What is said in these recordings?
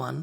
1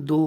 2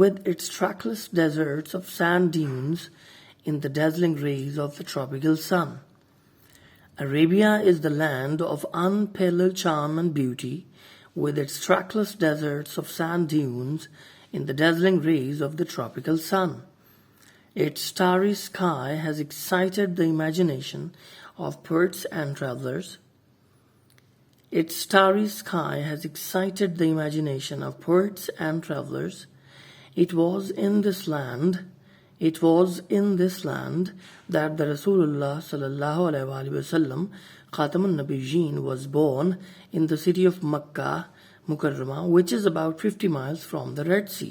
with its trackless deserts of sand dunes in the dazzling rays of the tropical sun. Arabia is the land of unparalleled charm and beauty, with its trackless deserts of sand dunes in the dazzling rays of the tropical sun. Its starry sky has excited the imagination of poets and travelers. Its starry sky has excited the imagination of poets and travelers. It was in this land that the Rasulullah sallallahu alaihi wasallam Khatamun Nabiyyin was born in the city of Makkah Mukarramah, which is about 50 miles from the Red Sea.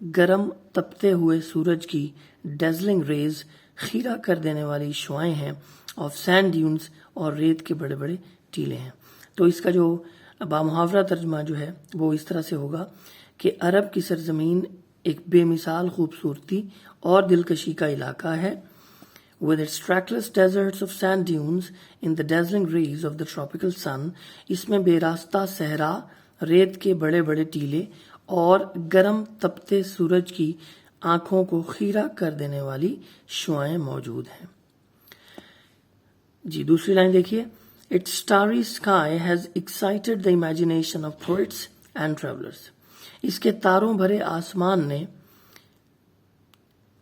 گرم تپتے ہوئے سورج کی ڈیزلنگ raise خیرہ کر دینے والی شعائیں ہیں of send ڈیونز اور ریت کے بڑے بڑے ٹیلے ہیں. تو اس کا جو بامحاورہ ترجمہ جو ہے وہ اس طرح سے ہوگا کہ عرب کی سرزمین ایک بے مثال خوبصورتی اور دلکشی کا علاقہ ہے. With its trackless deserts of sand dunes in the dazzling rays of the tropical sun, اس میں بے راستہ صحرا، ریت کے بڑے بڑے ٹیلے اور گرم تپتے سورج کی آنکھوں کو خیرہ کر دینے والی شعائیں موجود ہیں. جی دوسری لائن دیکھیے. Its starry sky has excited the imagination of poets and travelers. اس کے تاروں بھرے آسمان نے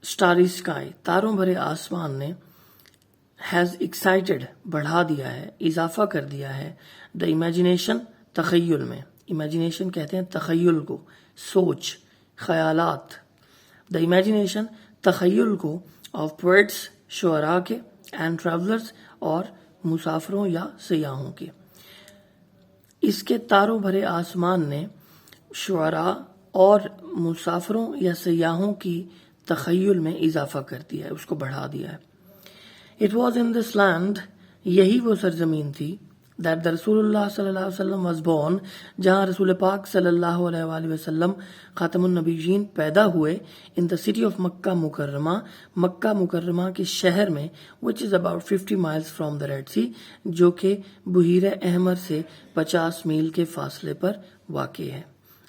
اسٹاری اسکائی تاروں بھرے آسمان نے ہیز ایکسائٹڈ بڑھا دیا ہے، اضافہ کر دیا ہے، دا امیجنیشن تخیل میں، امیجنیشن کہتے ہیں تخیل کو، سوچ، خیالات، دا امیجنیشن تخیل کو آف پوئٹس شعراء کے، اینڈ ٹریولرز اور مسافروں یا سیاحوں کے. اس کے تاروں بھرے آسمان نے شعراء اور مسافروں یا سیاحوں کی تخیل میں اضافہ کر دیا ہے، اس کو بڑھا دیا ہے. It was in this land، یہی وہ سرزمین تھی، that the رسول اللہ صلی اللہ علیہ وسلم was born، جہاں رسول پاک صلی اللہ علیہ وآلہ وسلم خاتم النبیین پیدا ہوئے. in the city of مکہ مکرمہ، مکہ مکرمہ کے شہر میں، which is about 50 miles from the Red Sea، جو کہ بحیرہ احمر سے 50 میل کے فاصلے پر واقع ہے.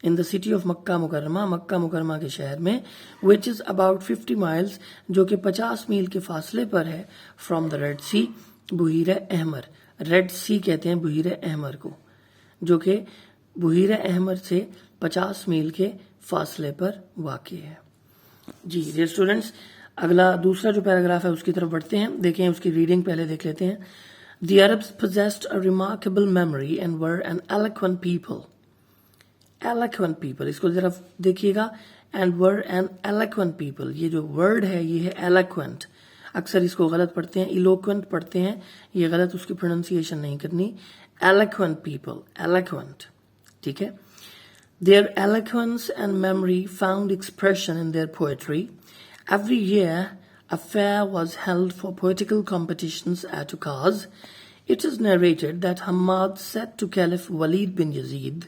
in the city of مکہ مکرمہ، مکہ مکرمہ کے شہر میں، which is about 50 miles، جو کہ 50 میل کے فاصلے پر ہے، from the Red Sea، بحیرہ احمر. ریڈ سی کہتے ہیں بحیرہ احمر کو، جو کہ بحیرہ احمر سے 50 میل کے فاصلے پر واقع ہے. جی ڈیئر اسٹوڈینٹس، اگلا دوسرا جو پیراگراف ہے اس کی طرف بڑھتے ہیں. دیکھیں اس کی ریڈنگ پہلے دیکھ لیتے ہیں. The Arabs possessed a remarkable memory and were an eloquent people. Eloquent people، اس کو ذرا دیکھیے گا. and were an eloquent people، یہ جو ورڈ ہے یہ ہے eloquent. اکثر اس کو غلط پڑھتے ہیں، eloquent پڑھتے ہیں، یہ غلط، اس کی پروننسیشن نہیں کرنی. eloquent people، eloquent، ٹھیک ہے. Their eloquence and memory found expression in their poetry. Every year a fair was held for poetical competitions at Ukaz. It is narrated that Hammad said to Caliph Walid bin Yazid,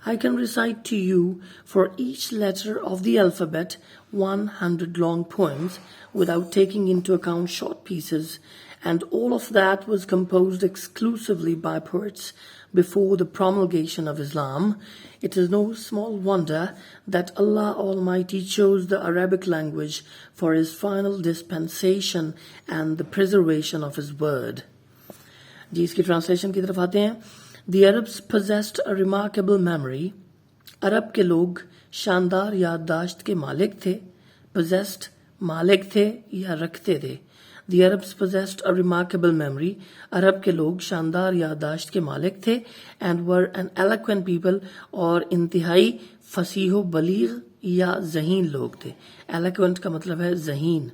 I can recite to you for each letter of the alphabet 100 long poems without taking into account short pieces, and all of that was composed exclusively by poets before the promulgation of Islam. It is no small wonder that Allah Almighty chose the Arabic language for His final dispensation and the preservation of His word. جی اس کی translation کی طرف آتے ہیں. The Arabs possessed a remarkable memory. عرب کے لوگ شاندار یادداشت کے مالک تھے. possessed مالک تھے یا رکھتے تھے. The Arabs possessed a remarkable memory. عرب کے لوگ شاندار یادداشت کے مالک تھے. and were an eloquent people، اور انتہائی فصیح و بلیغ یا ذہین لوگ تھے. eloquent کا مطلب ہے ذہین،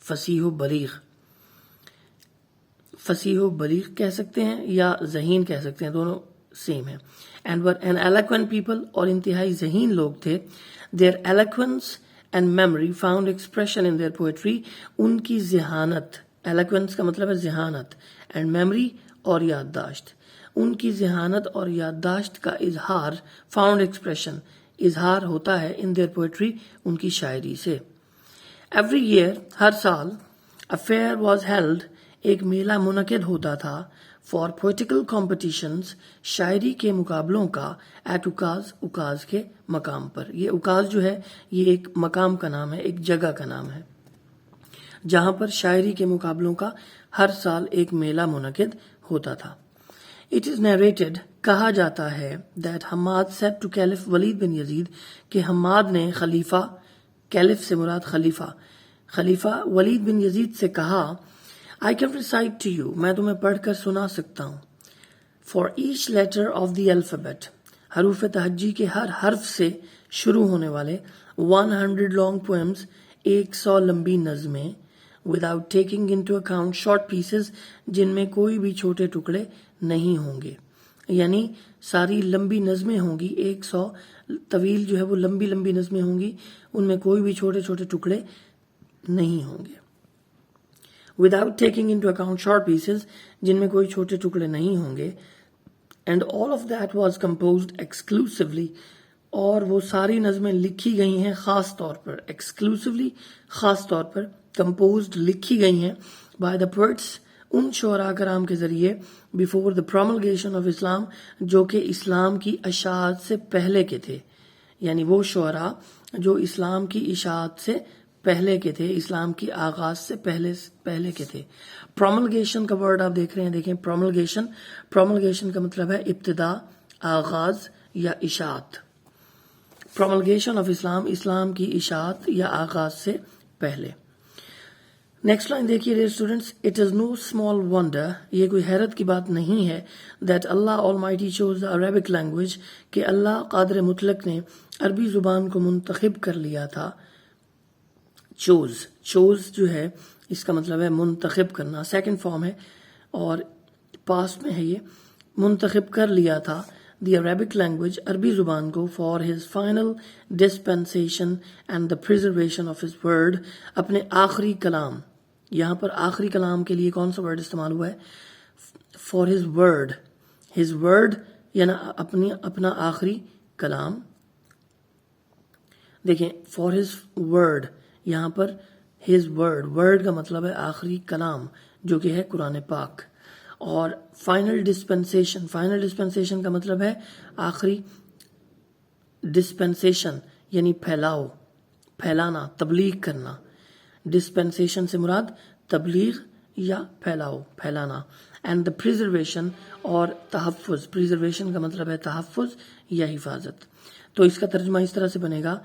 فصیح و بلیغ. فصیح و بلیغ کہہ سکتے ہیں یا ذہین کہہ سکتے ہیں، دونوں سیم ہیں. and were an eloquent people، اور انتہائی ذہین لوگ تھے. their eloquence and memory found expression in their poetry. ان کی ذہانت، eloquence کا مطلب ہے ذہانت، and memory اور یادداشت، ان کی ذہانت اور یادداشت کا اظہار، found expression اظہار ہوتا ہے in their poetry ان کی شاعری سے. every year ہر سال a fair was held، ایک میلہ منعقد ہوتا تھا فار پوئٹیکل کمپٹیشنز، شاعری کے مقابلوں کا، ایٹ اکاز، اکاز کے مقام پر. یہ اکاز جو ہے یہ ایک مقام کا نام ہے، ایک جگہ کا نام ہے جہاں پر شاعری کے مقابلوں کا ہر سال ایک میلہ منعقد ہوتا تھا. اٹ از نیریٹڈ، کہا جاتا ہے، that Hammad said to caliph Walid bin Yazid, کہ حماد نے خلیفہ، کیلف سے مراد خلیفہ ولید بن یزید سے کہا، I can recite to you، میں تمہیں پڑھ کر سنا سکتا ہوں. For each letter of the alphabet، حروف تہجی کے ہر حرف سے شروع ہونے والے 100 long poems، 100 لمبی نظمیں، without taking into account short pieces، جن میں کوئی بھی چھوٹے ٹکڑے نہیں ہوں گے. یعنی ساری لمبی نظمیں ہوں گی 100 طویل جو ہے وہ لمبی لمبی نظمیں ہوں گی، ان میں کوئی بھی چھوٹے چھوٹے ٹکڑے نہیں ہوں گے. Without taking into account short pieces, جن میں کوئی چھوٹے ٹکڑے نہیں ہوں گے. And all of that was composed exclusively, اور وہ ساری نظمیں لکھی گئی ہیں خاص طور پر، ایکسکلوسیولی خاص طور پر، کمپوزڈ لکھی گئی ہیں بائی دا پوئٹس ان شعراء کرام کے ذریعے بیفور دا پروملگیشن آف اسلام، جو کہ اسلام کی اشاعت سے پہلے کے تھے. یعنی وہ شعراء جو اسلام کی اشاعت سے پہلے کے تھے، اسلام کی آغاز سے پہلے کے تھے. پروملگیشن کا ورڈ آپ دیکھ رہے ہیں، دیکھیں پروملگیشن کا مطلب ہے ابتدا، آغاز یا اشاعت. پروملگیشن آف اسلام، اسلام کی اشاعت یا آغاز سے پہلے. نیکسٹ لائن دیکھیے dear students, it is no small wonder, یہ کوئی حیرت کی بات نہیں ہے، that Allah Almighty chose the Arabic language, کہ اللہ قادر مطلق نے عربی زبان کو منتخب کر لیا تھا. چوز جو ہے اس کا مطلب ہے منتخب کرنا، سیکنڈ فارم ہے اور پاسٹ میں ہے، یہ منتخب کر لیا تھا. دی عربک لینگویج، عربی زبان کو، for his final dispensation and the preservation of his word, اپنے آخری کلام. یہاں پر آخری کلام کے لیے کون سا ورڈ استعمال ہوا ہے؟ فار ہز ورڈ یعنی اپنا آخری کلام. دیکھیں فار ہز ورڈ، یہاں پر ہز ورڈ کا مطلب ہے آخری کلام، جو کہ ہے قرآن پاک. اور فائنل ڈسپینسیشن کا مطلب ہے آخری ڈسپینسیشن یعنی پھیلانا، تبلیغ کرنا. ڈسپینسیشن سے مراد تبلیغ یا پھیلانا. اینڈ دا پریزرویشن، اور تحفظ، پریزرویشن کا مطلب ہے تحفظ یا حفاظت. تو اس کا ترجمہ اس طرح سے بنے گا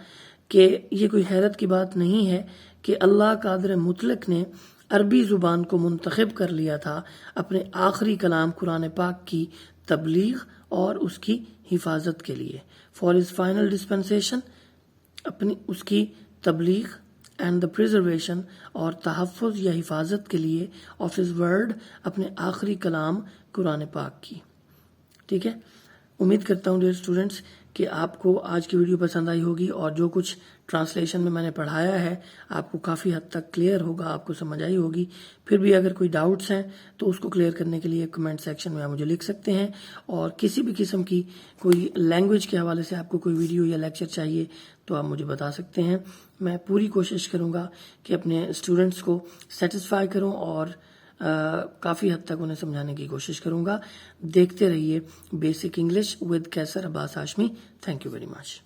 کہ یہ کوئی حیرت کی بات نہیں ہے کہ اللہ قادر مطلق نے عربی زبان کو منتخب کر لیا تھا اپنے آخری کلام قرآن پاک کی تبلیغ اور اس کی حفاظت کے لیے. فار ہز فائنل ڈسپینسیشن، اپنی اس کی تبلیغ، اینڈ دا پریزرویشن، اور تحفظ یا حفاظت کے لیے، آف ہز ورڈ، اپنے آخری کلام قرآن پاک کی. ٹھیک ہے، امید کرتا ہوں ڈیئر اسٹوڈنٹس کہ آپ کو آج کی ویڈیو پسند آئی ہوگی، اور جو کچھ ٹرانسلیشن میں نے پڑھایا ہے آپ کو کافی حد تک کلیئر ہوگا، آپ کو سمجھ آئی ہوگی. پھر بھی اگر کوئی ڈاؤٹس ہیں تو اس کو کلیئر کرنے کے لیے کمنٹ سیکشن میں آپ مجھے لکھ سکتے ہیں. اور کسی بھی قسم کی کوئی لینگویج کے حوالے سے آپ کو کوئی ویڈیو یا لیکچر چاہیے تو آپ مجھے بتا سکتے ہیں. میں پوری کوشش کروں گا کہ اپنے اسٹوڈنٹس کو سیٹسفائی کروں اور کافی حد تک انہیں سمجھانے کی کوشش کروں گا. دیکھتے رہیے basic English with Qaiser Abbas Hashmi. Thank you very much.